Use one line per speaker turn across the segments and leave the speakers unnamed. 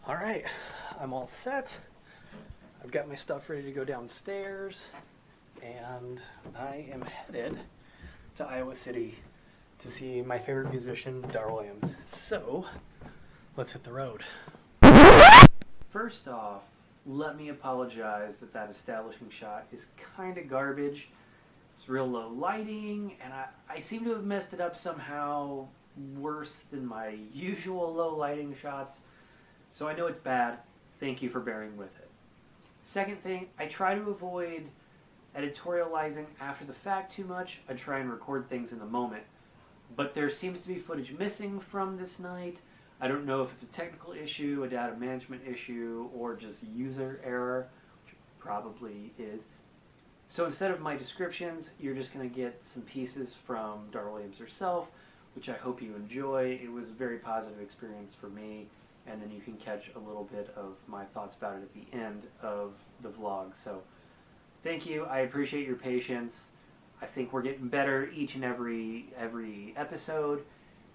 All right, I'm all set. I've got my stuff ready to go downstairs, and I am headed to Iowa City to see my favorite musician, Dar Williams. So, let's hit the road. First off, let me apologize that establishing shot is kind of garbage. It's real low lighting, and I seem to have messed it up somehow worse than my usual low lighting shots. So I know it's bad. Thank you for bearing with it. Second thing, I try to avoid editorializing after the fact too much. I try and record things in the moment. But there seems to be footage missing from this night. I don't know if it's a technical issue, a data management issue, or just user error, which probably is. So instead of my descriptions, you're just going to get some pieces from Dar Williams herself, which I hope you enjoy. It was a very positive experience for me. And then you can catch a little bit of my thoughts about it at the end of the vlog. So thank you. I appreciate your patience. I think we're getting better each and every episode,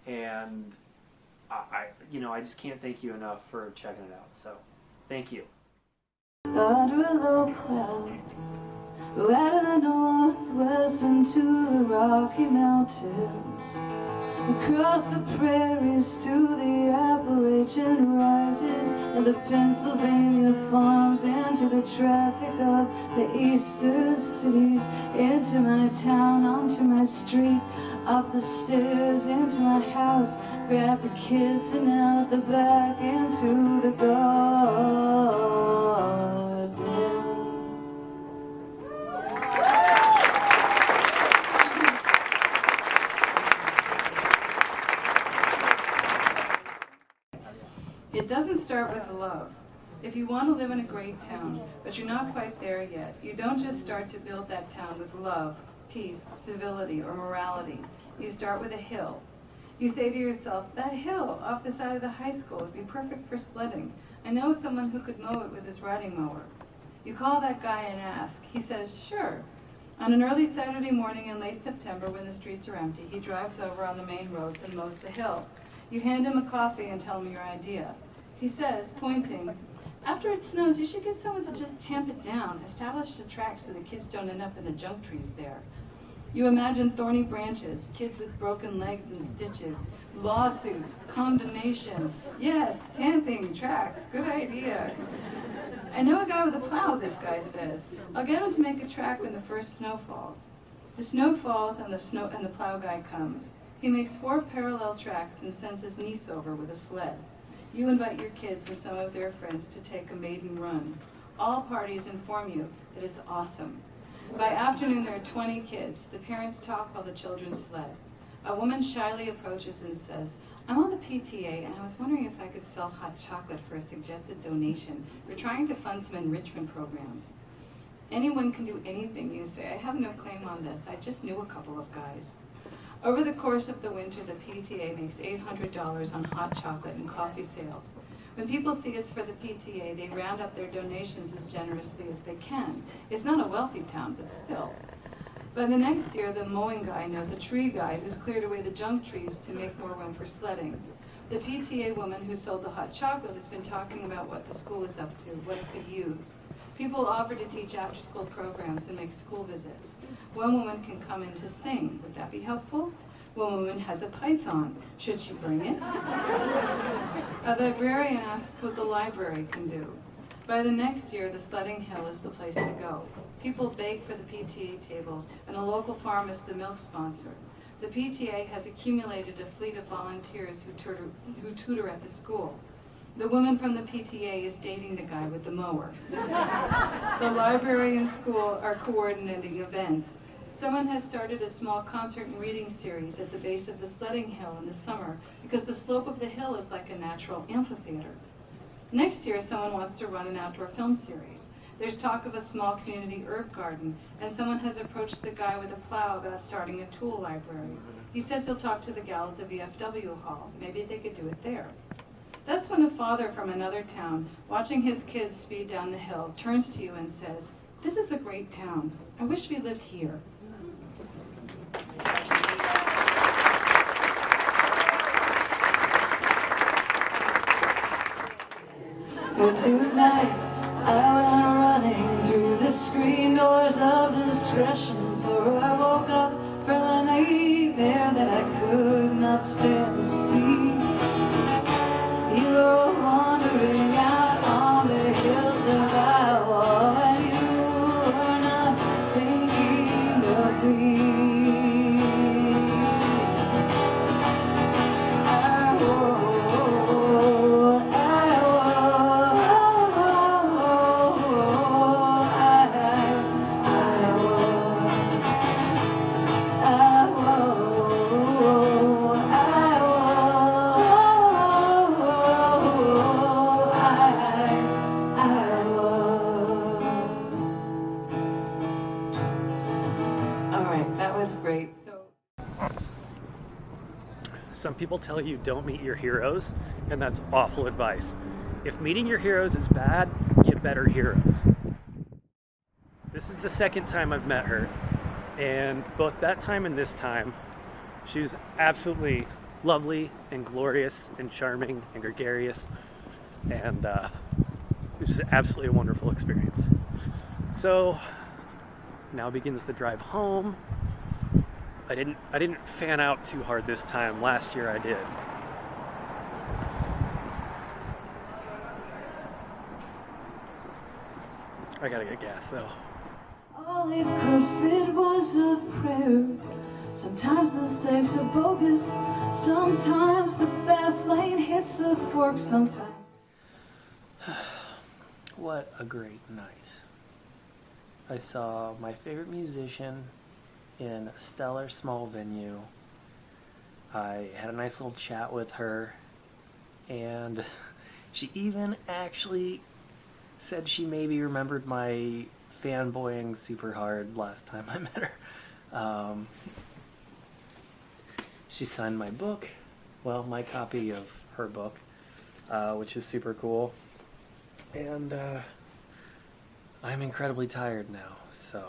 and I just can't thank you enough for checking it out. So thank you.
Under a low cloud, go out of the northwest into the Rocky Mountains, across the prairies to the Appalachian rises, and the Pennsylvania farms, into the traffic of the eastern cities, into my town, onto my street, up the stairs, into my house, grab the kids and out the back into the garden.
It doesn't start with love. If you want to live in a great town, but you're not quite there yet, you don't just start to build that town with love, peace, civility, or morality. You start with a hill. You say to yourself, that hill off the side of the high school would be perfect for sledding. I know someone who could mow it with his riding mower. You call that guy and ask. He says, sure. On an early Saturday morning in late September when the streets are empty, he drives over on the main roads and mows the hill. You hand him a coffee and tell him your idea. He says, pointing, after it snows, you should get someone to just tamp it down, establish the track so the kids don't end up in the junk trees there. You imagine thorny branches, kids with broken legs and stitches, lawsuits, condemnation. Yes, tamping, tracks, good idea. I know a guy with a plow, this guy says. I'll get him to make a track when the first snow falls. The snow falls and the plow guy comes. He makes 4 parallel tracks and sends his niece over with a sled. You invite your kids and some of their friends to take a maiden run. All parties inform you that it's awesome. By afternoon, there are 20 kids. The parents talk while the children sled. A woman shyly approaches and says, I'm on the PTA, and I was wondering if I could sell hot chocolate for a suggested donation. We're trying to fund some enrichment programs. Anyone can do anything, you say. I have no claim on this. I just knew a couple of guys. Over the course of the winter, the PTA makes $800 on hot chocolate and coffee sales. When people see it's for the PTA, they round up their donations as generously as they can. It's not a wealthy town, but still. By the next year, the mowing guy knows a tree guy who's cleared away the junk trees to make more room for sledding. The PTA woman who sold the hot chocolate has been talking about what the school is up to, what it could use. People offer to teach after-school programs and make school visits. One woman can come in to sing. Would that be helpful? One woman has a python. Should she bring it? A librarian asks what the library can do. By the next year, the sledding hill is the place to go. People bake for the PTA table, and a local farm is the milk sponsor. The PTA has accumulated a fleet of volunteers who tutor at the school. The woman from the PTA is dating the guy with the mower. The library and school are coordinating events. Someone has started a small concert and reading series at the base of the sledding hill in the summer because the slope of the hill is like a natural amphitheater. Next year, someone wants to run an outdoor film series. There's talk of a small community herb garden, and someone has approached the guy with a plow about starting a tool library. He says he'll talk to the gal at the VFW hall. Maybe they could do it there. That's when a father from another town, watching his kids speed down the hill, turns to you and says, "This is a great town. I wish we lived here."
For tonight I went running through the screen doors of discretion, for I woke up from a nightmare that I could not stand to see. You were wandering out on the hills of Iowa, and you were not thinking of me.
Some people tell you don't meet your heroes, and that's awful advice. If meeting your heroes is bad, get better heroes. This is the second time I've met her, and both that time and this time, she was absolutely lovely and glorious and charming and gregarious, and it was just absolutely a wonderful experience. So now begins the drive home. I didn't fan out too hard this time. Last year I did. I gotta get gas though.
All it could fit was a prayer. Sometimes the stakes are bogus. Sometimes the fast lane hits a fork. Sometimes.
What a great night. I saw my favorite musician in a stellar small venue. I had a nice little chat with her, and she even actually said she maybe remembered my fanboying super hard last time I met her. She signed my book, well, my copy of her book, which is super cool. And I'm incredibly tired now, so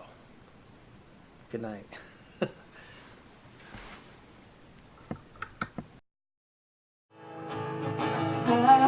good night.
I